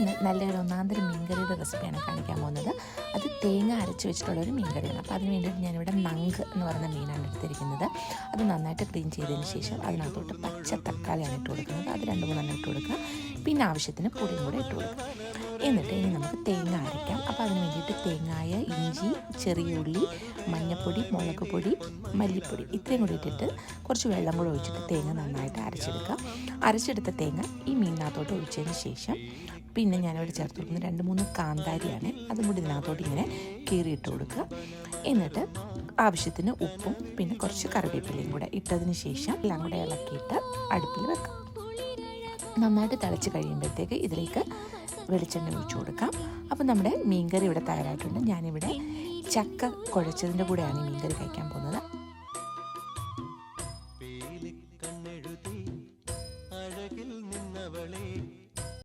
ഇന്ന് നല്ലൊരു ഒന്നാന്തരം മീൻകറിയുടെ റെസിപ്പിയാണ് കാണിക്കാൻ പോകുന്നത്. അത് തേങ്ങ അരച്ച് വെച്ചിട്ടുള്ളൊരു മീൻകറിയാണ്. അപ്പോൾ അതിന് വേണ്ടിയിട്ട് ഞാനിവിടെ നങ്ക് എന്ന് പറയുന്ന മീനാണ് എടുത്തിരിക്കുന്നത്. അത് നന്നായിട്ട് ക്ലീൻ ചെയ്തതിന് ശേഷം അതിനകത്തോട്ട് പച്ച തക്കാളിയാണ് ഇട്ട് കൊടുക്കുന്നത്. അത് 2-3 ഇട്ട് കൊടുക്കുക. പിന്നെ ആവശ്യത്തിന് പൊടിയും കൂടെ ഇട്ട് കൊടുക്കുക. എന്നിട്ട് ഇനി നമുക്ക് തേങ്ങ അരയ്ക്കാം. അപ്പോൾ അതിന് വേണ്ടിയിട്ട് തേങ്ങായ, ഇഞ്ചി, ചെറിയ ഉള്ളി, മഞ്ഞൾപ്പൊടി, മുളക് പൊടി, മല്ലിപ്പൊടി ഇത്രയും കൂടി ഇട്ടിട്ട് കുറച്ച് വെള്ളം കൂടെ ഒഴിച്ചിട്ട് തേങ്ങ നന്നായിട്ട് അരച്ചെടുക്കുക. അരച്ചെടുത്ത തേങ്ങ ഈ മീനിനകത്തോട്ട് ഒഴിച്ചതിന് ശേഷം പിന്നെ ഞാനിവിടെ ചേർത്ത് കൊടുക്കുന്നത് 2-3 കാന്താരിയാണ്. അതും കൂടി ഇതിനകത്തോട്ട് ഇങ്ങനെ കീറിയിട്ട് കൊടുക്കുക. എന്നിട്ട് ആവശ്യത്തിന് ഉപ്പും പിന്നെ കുറച്ച് കറിവേപ്പിലയും കൂടെ ഇട്ടതിന് ശേഷം എല്ലാം കൂടെ ഇളക്കിയിട്ട് അടുപ്പിൽ വെക്കാം. നന്നായിട്ട് തിളച്ച് കഴിയുമ്പോഴത്തേക്ക് ഇതിലേക്ക് വെളിച്ചെണ്ണ ഒഴിച്ചു കൊടുക്കാം. അപ്പോൾ നമ്മുടെ മീൻകറി ഇവിടെ തയ്യാറായിട്ടുണ്ട്. ഞാനിവിടെ ചക്ക കുഴച്ചതിൻ്റെ കൂടെയാണ് ഈ മീൻകറി കഴിക്കാൻ പോകുന്നത്.